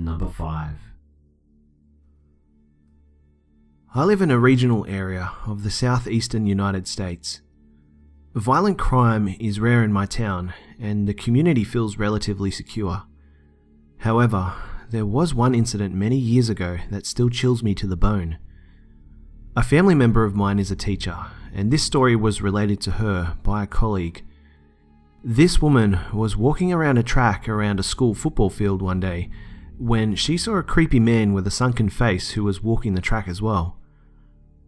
Number 5. I live in a regional area of the southeastern United States. Violent crime is rare in my town, and the community feels relatively secure. However, there was one incident many years ago that still chills me to the bone. A family member of mine is a teacher, and this story was related to her by a colleague. This woman was walking around a track around a school football field one day when she saw a creepy man with a sunken face who was walking the track as well.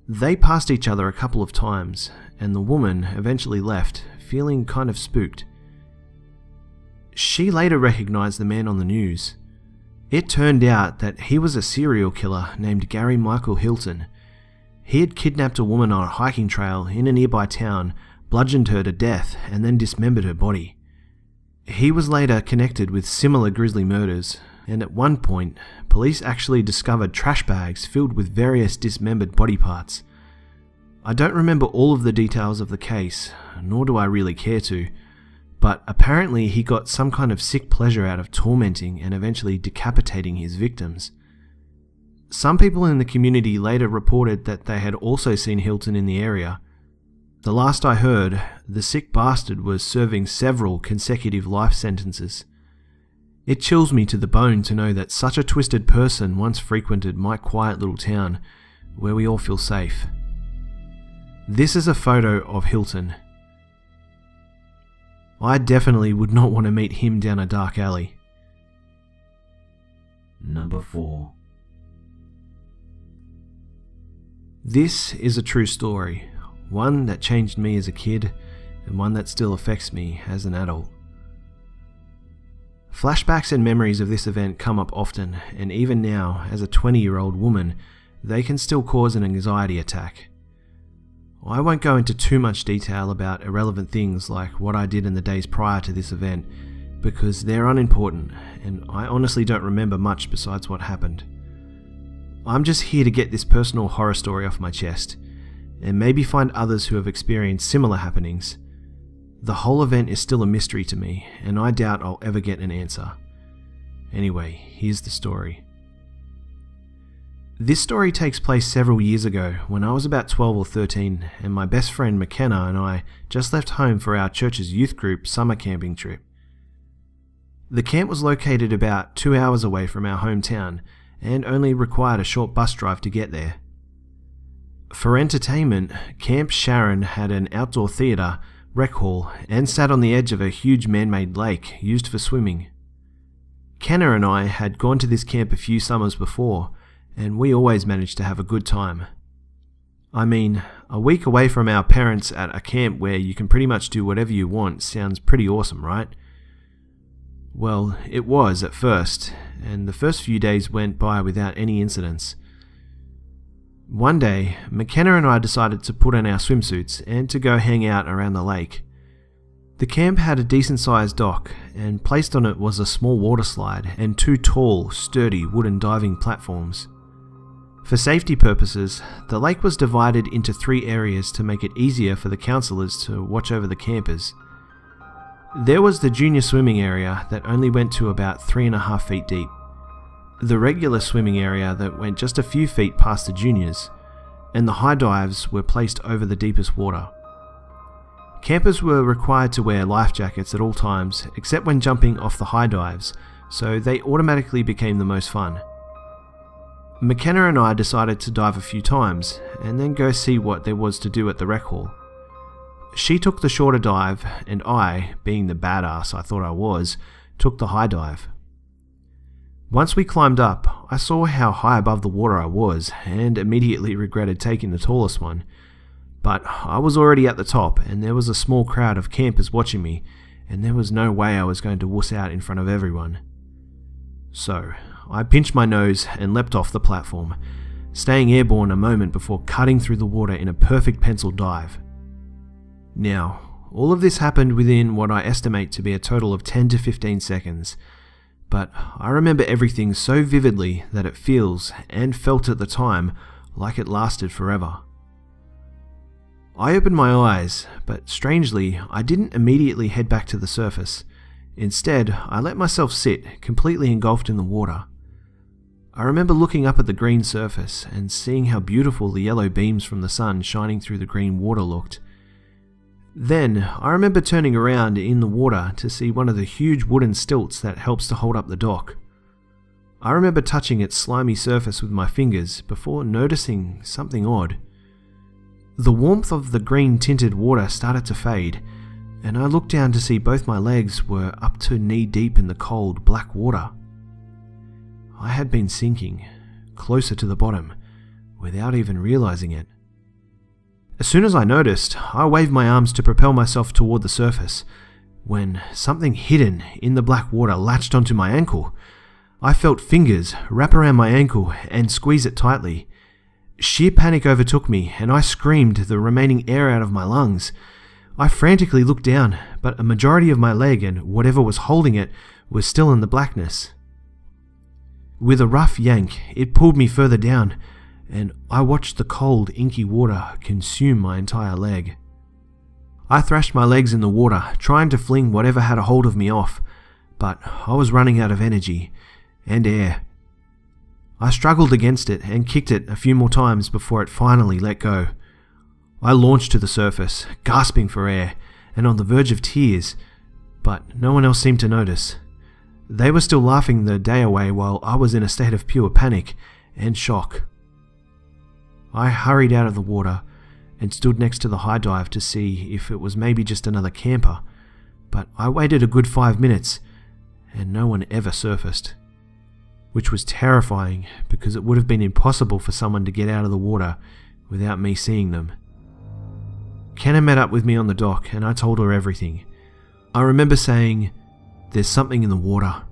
They passed each other a couple of times, and the woman eventually left, feeling kind of spooked. She later recognized the man on the news. It turned out that he was a serial killer named Gary Michael Hilton. He had kidnapped a woman on a hiking trail in a nearby town, bludgeoned her to death, and then dismembered her body. He was later connected with similar grisly murders, and at one point, police actually discovered trash bags filled with various dismembered body parts. I don't remember all of the details of the case, nor do I really care to, but apparently he got some kind of sick pleasure out of tormenting and eventually decapitating his victims. Some people in the community later reported that they had also seen Hilton in the area. The last I heard, the sick bastard was serving several consecutive life sentences. It chills me to the bone to know that such a twisted person once frequented my quiet little town, where we all feel safe. This is a photo of Hilton. I definitely would not want to meet him down a dark alley. Number 4. This is a true story, one that changed me as a kid, and one that still affects me as an adult. Flashbacks and memories of this event come up often, and even now, as a 20-year-old woman, they can still cause an anxiety attack. I won't go into too much detail about irrelevant things like what I did in the days prior to this event, because they're unimportant, and I honestly don't remember much besides what happened. I'm just here to get this personal horror story off my chest, and maybe find others who have experienced similar happenings. The whole event is still a mystery to me, and I doubt I'll ever get an answer. Anyway, here's the story. This story takes place several years ago when I was about 12 or 13, and my best friend McKenna and I just left home for our church's youth group summer camping trip. The camp was located about 2 hours away from our hometown, and only required a short bus drive to get there. For entertainment, Camp Sharon had an outdoor theatre, rec hall, and sat on the edge of a huge man-made lake used for swimming. Kenna and I had gone to this camp a few summers before, and we always managed to have a good time. I mean, a week away from our parents at a camp where you can pretty much do whatever you want sounds pretty awesome, right? Well, it was at first, and the first few days went by without any incidents. One day, McKenna and I decided to put on our swimsuits and to go hang out around the lake. The camp had a decent-sized dock, and placed on it was a small water slide and 2 tall, sturdy wooden diving platforms. For safety purposes, the lake was divided into 3 areas to make it easier for the counselors to watch over the campers. There was the junior swimming area that only went to about 3.5 feet deep, the regular swimming area that went just a few feet past the juniors, and the high dives were placed over the deepest water. Campers were required to wear life jackets at all times except when jumping off the high dives, so they automatically became the most fun. McKenna and I decided to dive a few times and then go see what there was to do at the rec hall. She took the shorter dive, and I, being the badass I thought I was, took the high dive. Once we climbed up, I saw how high above the water I was and immediately regretted taking the tallest one. But I was already at the top, and there was a small crowd of campers watching me, and there was no way I was going to wuss out in front of everyone. So, I pinched my nose and leapt off the platform, staying airborne a moment before cutting through the water in a perfect pencil dive. Now, all of this happened within what I estimate to be a total of 10 to 15 seconds, but I remember everything so vividly that it feels, and felt at the time, like it lasted forever. I opened my eyes, but strangely, I didn't immediately head back to the surface. Instead, I let myself sit, completely engulfed in the water. I remember looking up at the green surface and seeing how beautiful the yellow beams from the sun shining through the green water looked. Then, I remember turning around in the water to see one of the huge wooden stilts that helps to hold up the dock. I remember touching its slimy surface with my fingers before noticing something odd. The warmth of the green-tinted water started to fade, and I looked down to see both my legs were up to knee-deep in the cold, black water. I had been sinking, closer to the bottom, without even realizing it. As soon as I noticed, I waved my arms to propel myself toward the surface, when something hidden in the black water latched onto my ankle. I felt fingers wrap around my ankle and squeeze it tightly. Sheer panic overtook me, and I screamed the remaining air out of my lungs. I frantically looked down, but a majority of my leg and whatever was holding it was still in the blackness. With a rough yank, it pulled me further down, and I watched the cold, inky water consume my entire leg. I thrashed my legs in the water, trying to fling whatever had a hold of me off, but I was running out of energy and air. I struggled against it and kicked it a few more times before it finally let go. I launched to the surface, gasping for air and on the verge of tears, but no one else seemed to notice. They were still laughing the day away while I was in a state of pure panic and shock. I hurried out of the water and stood next to the high dive to see if it was maybe just another camper, but I waited a good 5 minutes and no one ever surfaced, which was terrifying because it would have been impossible for someone to get out of the water without me seeing them. Kenna met up with me on the dock and I told her everything. I remember saying, "There's something in the water,"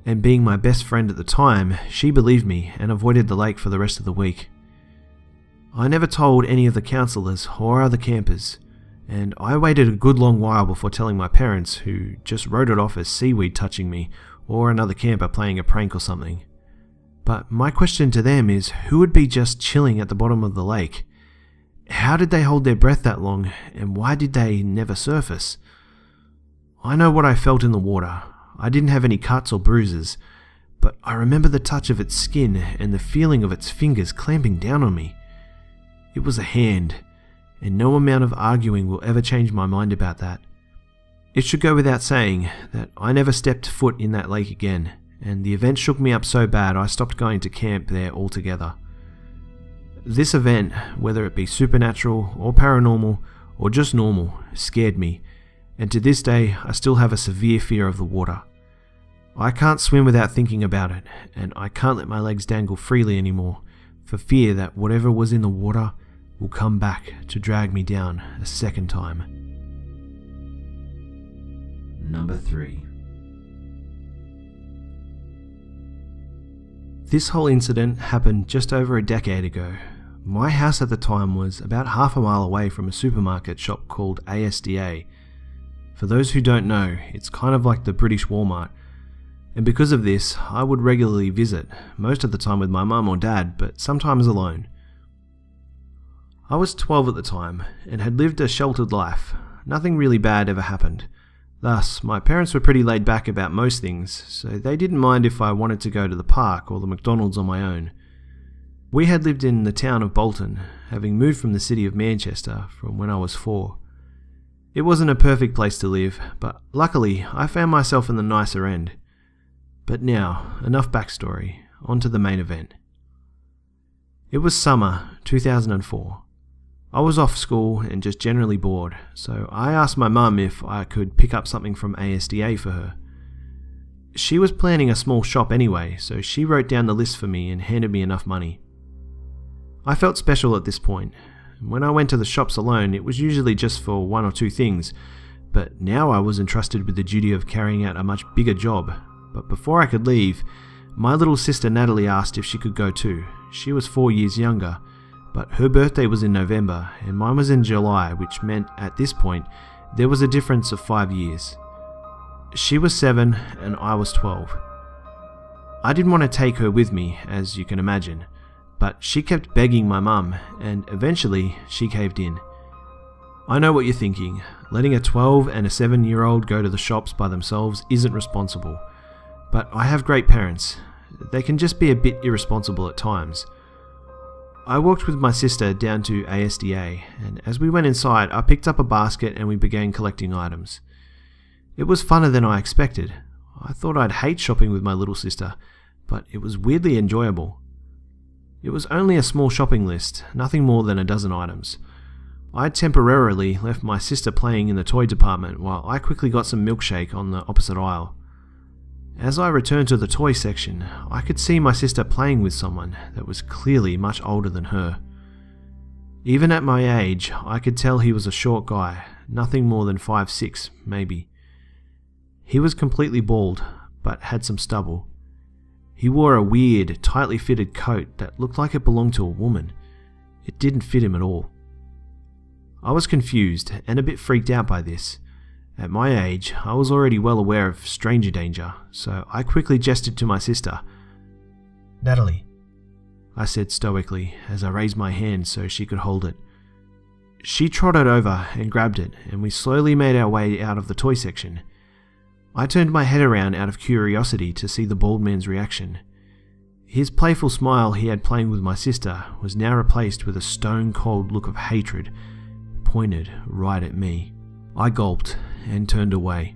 and being my best friend at the time, she believed me and avoided the lake for the rest of the week. I never told any of the counsellors or other campers, and I waited a good long while before telling my parents, who just wrote it off as seaweed touching me or another camper playing a prank or something. But my question to them is, who would be just chilling at the bottom of the lake? How did they hold their breath that long, and why did they never surface? I know what I felt in the water. I didn't have any cuts or bruises, but I remember the touch of its skin and the feeling of its fingers clamping down on me. It was a hand, and no amount of arguing will ever change my mind about that. It should go without saying that I never stepped foot in that lake again, and the event shook me up so bad I stopped going to camp there altogether. This event, whether it be supernatural or paranormal or just normal, scared me, and to this day I still have a severe fear of the water. I can't swim without thinking about it, and I can't let my legs dangle freely anymore, for fear that whatever was in the water will come back to drag me down a second time. Number 3. This whole incident happened just over a decade ago. My house at the time was about half a mile away from a supermarket shop called ASDA. For those who don't know, it's kind of like the British Walmart, and because of this, I would regularly visit, most of the time with my mum or dad, but sometimes alone. I was 12 at the time, and had lived a sheltered life. Nothing really bad ever happened. Thus, my parents were pretty laid back about most things, so they didn't mind if I wanted to go to the park or the McDonald's on my own. We had lived in the town of Bolton, having moved from the city of Manchester from when I was 4. It wasn't a perfect place to live, but luckily I found myself in the nicer end. But now, enough backstory, on to the main event. It was summer 2004. I was off school and just generally bored, so I asked my mum if I could pick up something from ASDA for her. She was planning a small shop anyway, so she wrote down the list for me and handed me enough money. I felt special at this point. When I went to the shops alone, it was usually just for 1 or 2 things, but now I was entrusted with the duty of carrying out a much bigger job. But before I could leave, my little sister Natalie asked if she could go too. She was 4 years younger, but her birthday was in November and mine was in July, which meant at this point there was a difference of 5 years. She was 7 and I was 12. I didn't want to take her with me, as you can imagine, but she kept begging my mum, and eventually she caved in. I know what you're thinking. Letting a 12 and a 7-year-old go to the shops by themselves isn't responsible. But I have great parents. They can just be a bit irresponsible at times. I walked with my sister down to ASDA, and as we went inside, I picked up a basket and we began collecting items. It was funner than I expected. I thought I'd hate shopping with my little sister, but it was weirdly enjoyable. It was only a small shopping list, nothing more than a dozen items. I temporarily left my sister playing in the toy department while I quickly got some milkshake on the opposite aisle. As I returned to the toy section, I could see my sister playing with someone that was clearly much older than her. Even at my age, I could tell he was a short guy, nothing more than 5'6", maybe. He was completely bald, but had some stubble. He wore a weird, tightly fitted coat that looked like it belonged to a woman. It didn't fit him at all. I was confused and a bit freaked out by this. At my age, I was already well aware of stranger danger, so I quickly gestured to my sister. "Natalie," I said stoically as I raised my hand so she could hold it. She trotted over and grabbed it, and we slowly made our way out of the toy section. I turned my head around out of curiosity to see the bald man's reaction. His playful smile he had playing with my sister was now replaced with a stone-cold look of hatred, pointed right at me. I gulped and turned away.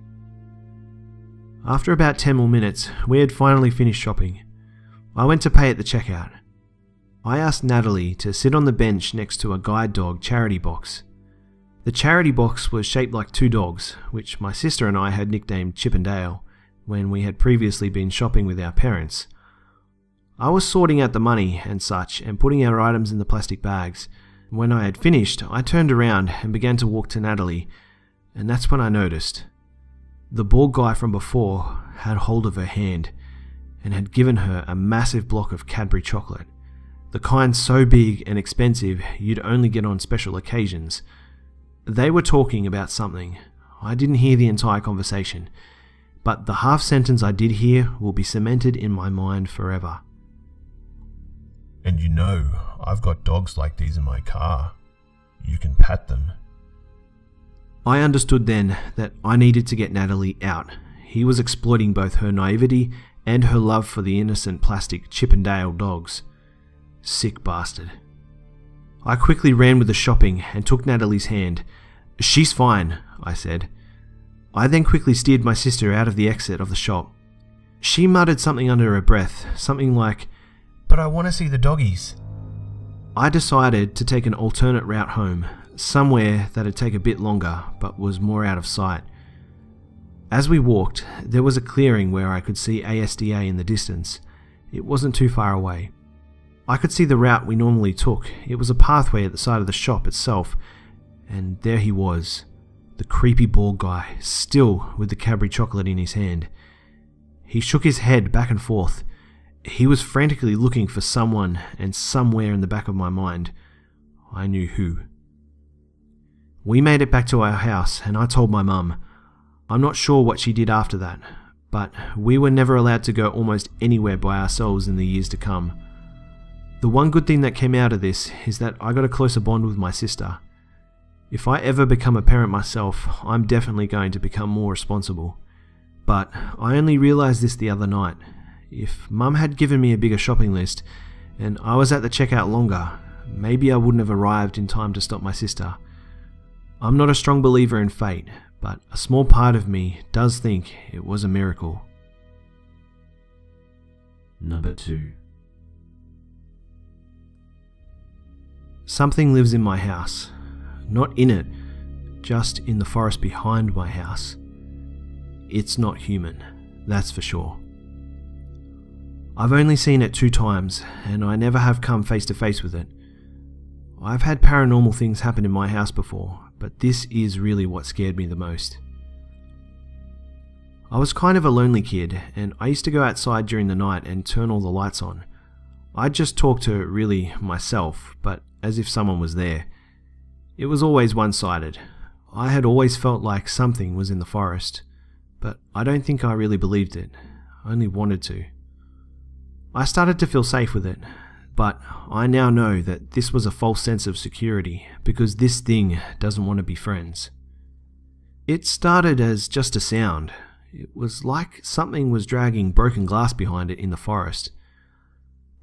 After about 10 more minutes, we had finally finished shopping. I went to pay at the checkout. I asked Natalie to sit on the bench next to a guide dog charity box. The charity box was shaped like two dogs, which my sister and I had nicknamed Chip and Dale when we had previously been shopping with our parents. I was sorting out the money and such and putting our items in the plastic bags. When I had finished, I turned around and began to walk to Natalie, and that's when I noticed. The bald guy from before had hold of her hand and had given her a massive block of Cadbury chocolate, the kind so big and expensive you'd only get on special occasions. They were talking about something. I didn't hear the entire conversation, but the half sentence I did hear will be cemented in my mind forever. "And you know, I've got dogs like these in my car. You can pat them." I understood then that I needed to get Natalie out. He was exploiting both her naivety and her love for the innocent plastic Chip and Dale dogs. Sick bastard. I quickly ran with the shopping and took Natalie's hand. "She's fine," I said. I then quickly steered my sister out of the exit of the shop. She muttered something under her breath, something like, "But I want to see the doggies." I decided to take an alternate route home, somewhere that'd take a bit longer but was more out of sight. As we walked, there was a clearing where I could see ASDA in the distance. It wasn't too far away. I could see the route we normally took. It was a pathway at the side of the shop itself, and there he was, the creepy bald guy, still with the Cadbury chocolate in his hand. He shook his head back and forth. He was frantically looking for someone, and somewhere in the back of my mind, I knew who. We made it back to our house, and I told my mum. I'm not sure what she did after that, but we were never allowed to go almost anywhere by ourselves in the years to come. The one good thing that came out of this is that I got a closer bond with my sister. If I ever become a parent myself, I'm definitely going to become more responsible. But I only realised this the other night. If Mum had given me a bigger shopping list, and I was at the checkout longer, maybe I wouldn't have arrived in time to stop my sister. I'm not a strong believer in fate, but a small part of me does think it was a miracle. Number 2. Something lives in my house. Not in it, just in the forest behind my house. It's not human, that's for sure. I've only seen it 2 times, and I never have come face to face with it. I've had paranormal things happen in my house before, but this is really what scared me the most. I was kind of a lonely kid, and I used to go outside during the night and turn all the lights on. I'd just talk to really myself, but as if someone was there. It was always one-sided. I had always felt like something was in the forest, but I don't think I really believed it. I only wanted to. I started to feel safe with it, but I now know that this was a false sense of security because this thing doesn't want to be friends. It started as just a sound. It was like something was dragging broken glass behind it in the forest.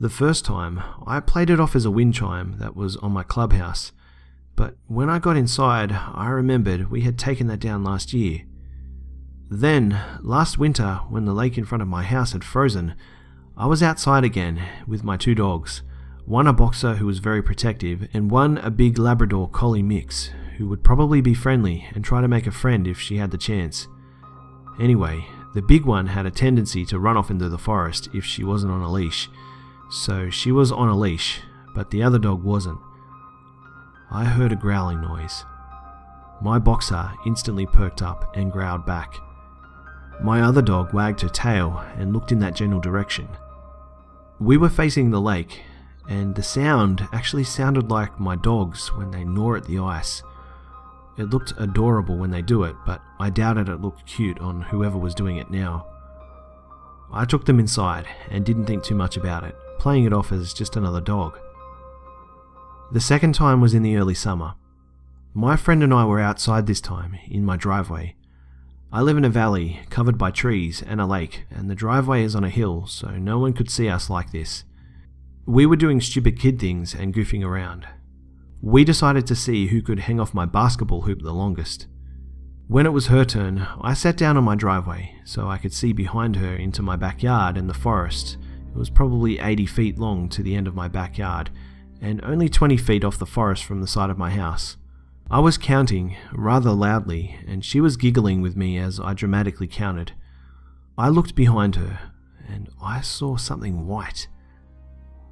The first time, I played it off as a wind chime that was on my clubhouse, but when I got inside, I remembered we had taken that down last year. Then, last winter, when the lake in front of my house had frozen, I was outside again with my 2 dogs, one a boxer who was very protective, and one a big Labrador collie mix, who would probably be friendly and try to make a friend if she had the chance. Anyway, the big one had a tendency to run off into the forest if she wasn't on a leash, so she was on a leash, but the other dog wasn't. I heard a growling noise. My boxer instantly perked up and growled back. My other dog wagged her tail and looked in that general direction. We were facing the lake, and the sound actually sounded like my dogs when they gnaw at the ice. It looked adorable when they do it, but I doubted it looked cute on whoever was doing it now. I took them inside and didn't think too much about it, playing it off as just another dog. The second time was in the early summer. My friend and I were outside this time, in my driveway. I live in a valley covered by trees and a lake, and the driveway is on a hill, so no one could see us like this. We were doing stupid kid things and goofing around. We decided to see who could hang off my basketball hoop the longest. When it was her turn, I sat down on my driveway so I could see behind her into my backyard and the forest. It was probably 80 feet long to the end of my backyard, and only 20 feet off the forest from the side of my house. I was counting rather loudly, and she was giggling with me as I dramatically counted. I looked behind her, and I saw something white.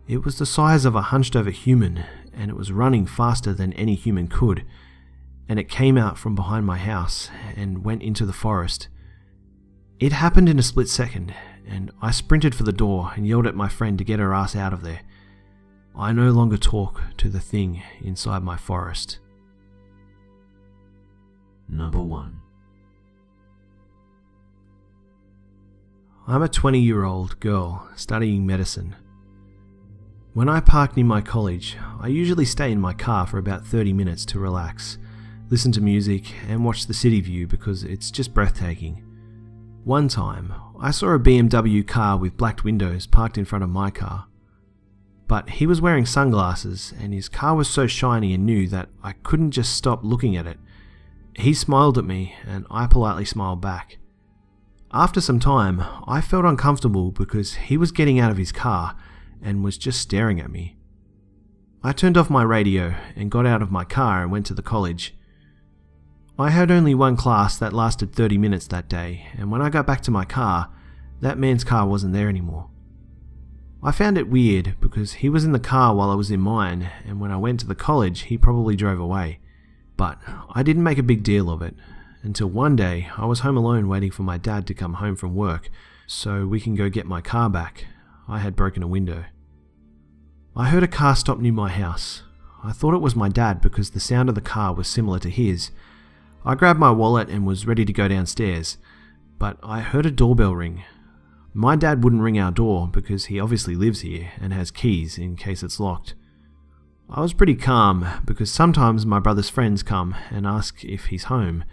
It was the size of a hunched-over human, and it was running faster than any human could, and it came out from behind my house and went into the forest. It happened in a split second, and I sprinted for the door and yelled at my friend to get her ass out of there. I no longer talk to the thing inside my forest. Number 1. I'm a 20-year-old girl studying medicine. When I park near my college, I usually stay in my car for about 30 minutes to relax, listen to music, and watch the city view because it's just breathtaking. One time, I saw a BMW car with black windows parked in front of my car. But he was wearing sunglasses, and his car was so shiny and new that I couldn't just stop looking at it. He smiled at me, and I politely smiled back. After some time, I felt uncomfortable because he was getting out of his car and was just staring at me. I turned off my radio and got out of my car and went to the college. I had only one class that lasted 30 minutes that day, and when I got back to my car, that man's car wasn't there anymore. I found it weird because he was in the car while I was in mine, and when I went to the college, he probably drove away. But I didn't make a big deal of it, until one day I was home alone waiting for my dad to come home from work so we can go get my car back. I had broken a window. I heard a car stop near my house. I thought it was my dad because the sound of the car was similar to his. I grabbed my wallet and was ready to go downstairs, but I heard a doorbell ring. My dad wouldn't ring our door because he obviously lives here and has keys in case it's locked. I was pretty calm because sometimes my brother's friends come and ask if he's home,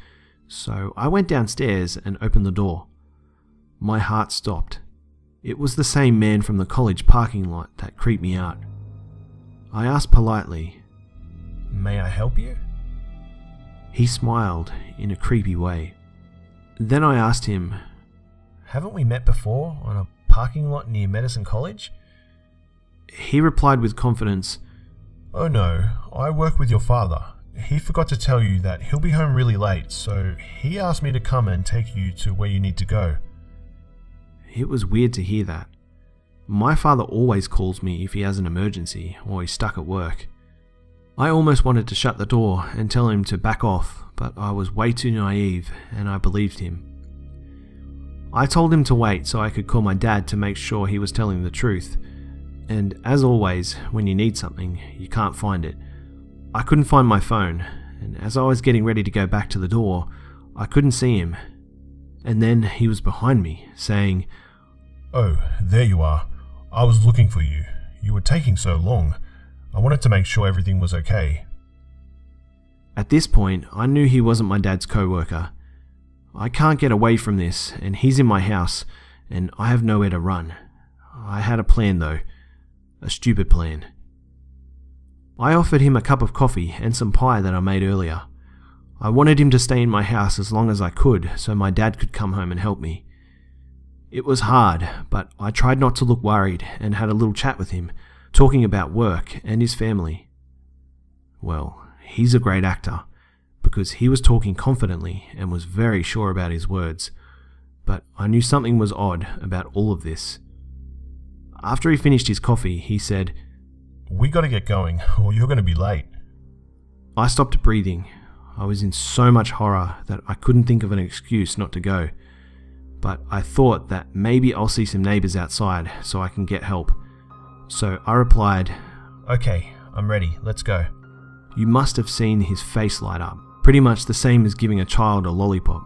so I went downstairs and opened the door. My heart stopped. It was the same man from the college parking lot that creeped me out. I asked politely, "May I help you?" He smiled in a creepy way. Then I asked him, "Haven't we met before on a parking lot near Medicine College?" He replied with confidence, "Oh no, I work with your father. He forgot to tell you that he'll be home really late, so he asked me to come and take you to where you need to go." It was weird to hear that. My father always calls me if he has an emergency or he's stuck at work. I almost wanted to shut the door and tell him to back off, but I was way too naive and I believed him. I told him to wait so I could call my dad to make sure he was telling the truth. And as always, when you need something, you can't find it. I couldn't find my phone, and as I was getting ready to go back to the door, I couldn't see him. And then he was behind me, saying, "Oh, there you are. I was looking for you. You were taking so long. I wanted to make sure everything was okay." At this point, I knew he wasn't my dad's co-worker. I can't get away from this, and he's in my house, and I have nowhere to run. I had a plan though. A stupid plan. I offered him a cup of coffee and some pie that I made earlier. I wanted him to stay in my house as long as I could so my dad could come home and help me. It was hard, but I tried not to look worried and had a little chat with him, talking about work and his family. Well, he's a great actor, because he was talking confidently and was very sure about his words, but I knew something was odd about all of this. After he finished his coffee, he said, "We gotta get going, or you're gonna be late." I stopped breathing. I was in so much horror that I couldn't think of an excuse not to go. But I thought that maybe I'll see some neighbours outside so I can get help. So I replied, "Okay, I'm ready, let's go." You must have seen his face light up, pretty much the same as giving a child a lollipop.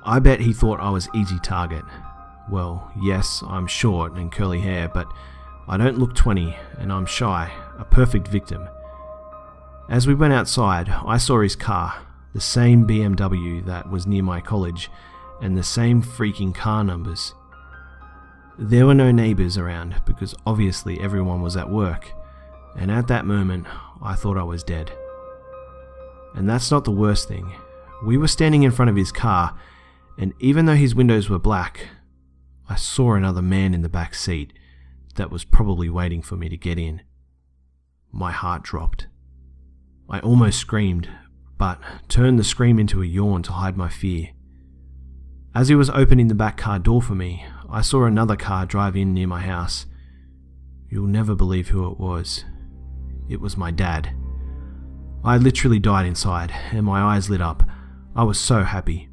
I bet he thought I was easy target. Well, yes, I'm short and curly hair, but I don't look 20 and I'm shy, a perfect victim. As we went outside, I saw his car, the same BMW that was near my college, and the same freaking car numbers. There were no neighbours around because obviously everyone was at work, and at that moment I thought I was dead. And that's not the worst thing. We were standing in front of his car, and even though his windows were black, I saw another man in the back seat that was probably waiting for me to get in. My heart dropped. I almost screamed, but turned the scream into a yawn to hide my fear. As he was opening the back car door for me, I saw another car drive in near my house. You'll never believe who it was. It was my dad. I literally died inside, and my eyes lit up. I was so happy.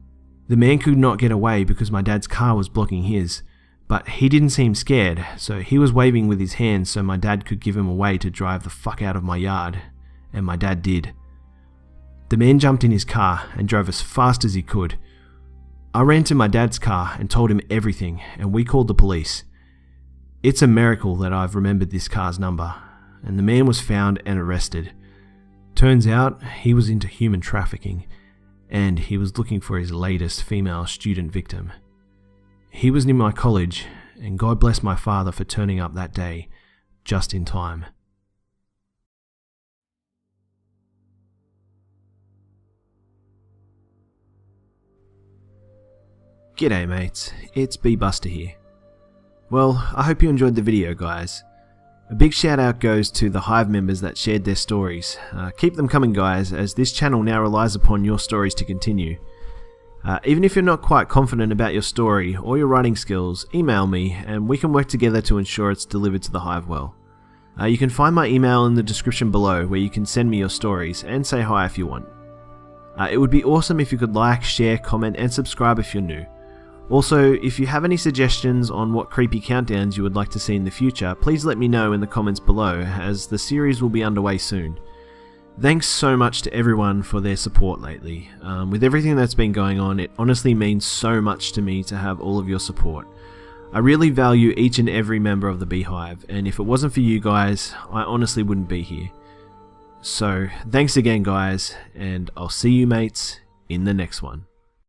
The man could not get away because my dad's car was blocking his, but he didn't seem scared, so he was waving with his hands so my dad could give him a way to drive the fuck out of my yard, and my dad did. The man jumped in his car and drove as fast as he could. I ran to my dad's car and told him everything, and we called the police. It's a miracle that I've remembered this car's number, and the man was found and arrested. Turns out he was into human trafficking, and he was looking for his latest female student victim. He was near my college, and God bless my father for turning up that day, just in time. G'day mates, it's B-Buster here. Well, I hope you enjoyed the video guys. A big shout out goes to the Hive members that shared their stories. Keep them coming guys, as this channel now relies upon your stories to continue. Even if you're not quite confident about your story or your writing skills, email me and we can work together to ensure it's delivered to the Hive well. You can find my email in the description below where you can send me your stories and say hi if you want. It would be awesome if you could like, share, comment and subscribe if you're new. Also, if you have any suggestions on what creepy countdowns you would like to see in the future, please let me know in the comments below, as the series will be underway soon. Thanks so much to everyone for their support lately. With everything that's been going on, it honestly means so much to me to have all of your support. I really value each and every member of the Beehive, and if it wasn't for you guys, I honestly wouldn't be here. So, thanks again guys, and I'll see you mates in the next one.